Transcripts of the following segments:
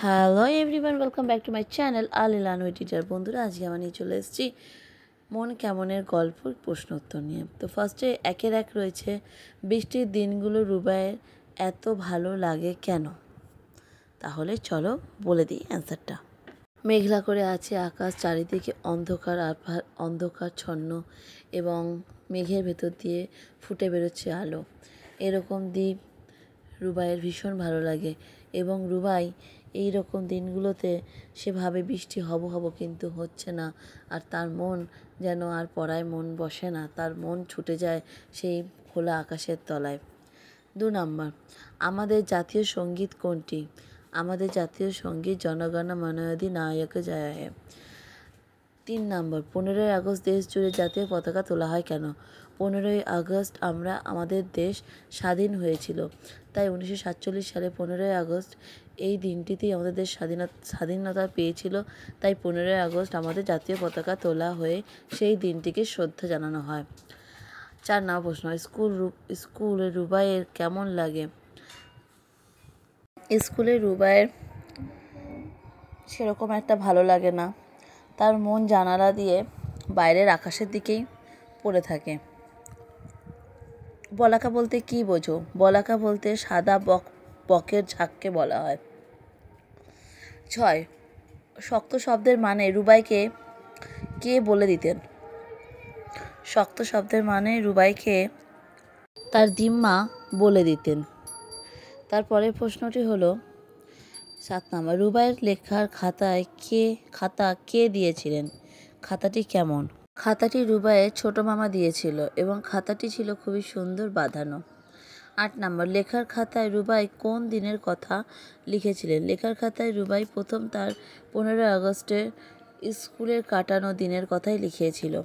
Hello everyone, welcome back to my channel আলিলান teacher. বন্ধুরা, আজকে আমি নিয়ে চলে এসেছি মন কেমনের গল্প প্রশ্ন উত্তর নিয়ে। তো ফার্স্টে একের এক রয়েছে, বৃষ্টির দিনগুলো রুবাইয়ের এত ভালো লাগে কেন? তাহলে চলো বলে দিই অ্যান্সারটা। মেঘলা করে আছে আকাশ, চারিদিকে অন্ধকারচ্ছন্ন এবং মেঘের ভেতর দিয়ে ফুটে বেরোচ্ছে আলো। এরকম দ্বীপ রুবাইয়ের ভীষণ ভালো লাগে এবং রুবাই এই রকম দিনগুলোতে সে ভাবে বৃষ্টি হব কিন্তু হচ্ছে না, আর তার মন যেন আর পড়ায় মন বসে না, তার মন ছুটে যায় সেই খোলা আকাশের তলায়। 2 নম্বর, আমাদের জাতীয় সঙ্গীত কোনটি? আমাদের জাতীয় সঙ্গীত জনগণ মন অধিনায়ক জয় হে। 3 নম্বর, 15ই আগস্ট দেশ জুড়ে জাতীয় পতাকা তোলা হয় কেন? 15ই আগস্ট আমাদের দেশ স্বাধীন হয়েছিল, তাই 1947 সালে 15ই আগস্ট এই দিনটিতেই আমাদের দেশ স্বাধীনতা পেয়েছিল। তাই 15ই আগস্ট আমাদের জাতীয় পতাকা তোলা হয়ে সেই দিনটিকে শ্রদ্ধা জানানো হয়। 4 নম্বর প্রশ্ন, স্কুলে রুবাইয়ের কেমন লাগে? স্কুলে রুবাইয়ের সেরকম একটা ভালো লাগে না, তার মন জানালা দিয়ে বাইরের আকাশের দিকেই পড়ে থাকে। বলাকা বলতে কি বোঝো? বলাকা বলতে সাদা বকের ঝাঁককে বলা হয়। 6, শক্ত শব্দের মানে রুবাইকে কে বলে দিতেন? শক্ত শব্দের মানে রুবাইকে তার দিম্মা বলে দিতেন। তারপরের প্রশ্নটি হলো 7 নম্বর, রুবাইয়ের লেখার খাতা কে দিয়েছিলেন? খাতাটি কেমন? খাতাটি রুবাইয়ের ছোট মামা দিয়েছিল এবং খাতাটি ছিল খুবই সুন্দর বাঁধানো। 8 নম্বর, লেখার খাতায় রুবাই কোন দিনের কথা লিখেছিলেন? লেখার খাতায় রুবাই প্রথম তার 15 আগস্টের স্কুলের কাটানো দিনের কথাই লিখিয়েছিল।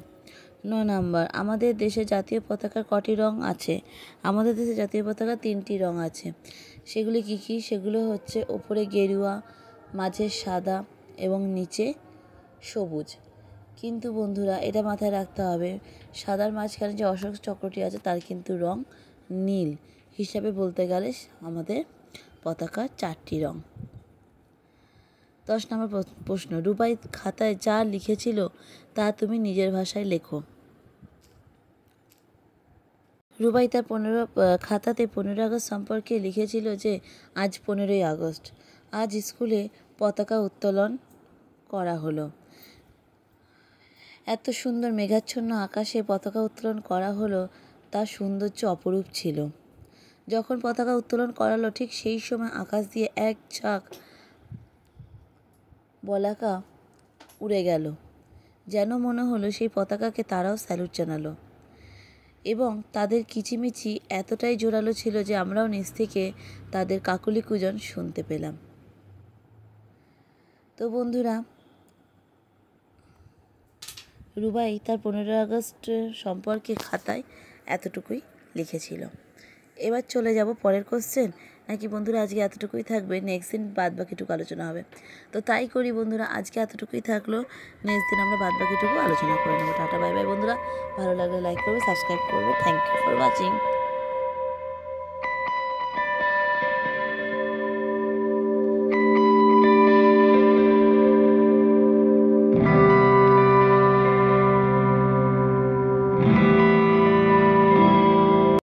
9 নম্বর, আমাদের দেশে জাতীয় পতাকার কটি রং আছে? আমাদের দেশে জাতীয় পতাকা 3টি রং আছে। সেগুলি কী কী? সেগুলো হচ্ছে ওপরে গেরুয়া, মাঝে সাদা এবং নিচে সবুজ। কিন্তু বন্ধুরা, এটা মাথায় রাখতে হবে, সাদার মাঝখানে যে অশোক চক্রটি আছে তার কিন্তু রং নীল। হিসাবে বলতে গেলে আমাদের পতাকার 4টি রং। 10 নম্বর প্রশ্ন, রুবাই খাতায় যা লিখেছিল তা তুমি নিজের ভাষায় লেখো। রুবাই তার খাতাতে 15 আগস্ট সম্পর্কে লিখেছিল যে আজ 15ই আগস্ট, আজ স্কুলে পতাকা উত্তোলন করা হলো। এত সুন্দর মেঘাচ্ছন্ন আকাশে পতাকা উত্তোলন করা হলো, তার সৌন্দর্য অপরূপ ছিল। যখন পতাকা উত্তোলন করালো ঠিক সেই সময় আকাশ দিয়ে এক ঝাঁক বলাকা উড়ে গেল, যেন মনে হলো সেই পতাকাকে তারাও স্যালুট জানালো এবং তাদের কিচিমিচি এতটাই জোরালো ছিল যে আমরাও নিচ থেকে তাদের কাকলি কুজন শুনতে পেলাম। তো বন্ধুরা, রুবাই তার 15 আগস্ট সম্পর্কে খাতায় এতটুকুই লিখেছিল। এবার চলে যাব পরের কোশ্চেন, নাকি বন্ধুরা আজকে এতটুকুই থাকবে, নেক্সট দিন বাদবাকিটুকু আলোচনা হবে? তো তাই করি বন্ধুরা, আজকে এতটুকুই থাকলো, নেক্সট দিন আমরা বাদবাকিটুকু আলোচনা করে নেবো। টাটা বাই বাই বন্ধুরা, ভালো লাগলে লাইক করবে, সাবস্ক্রাইব করবে। Thank you for watching.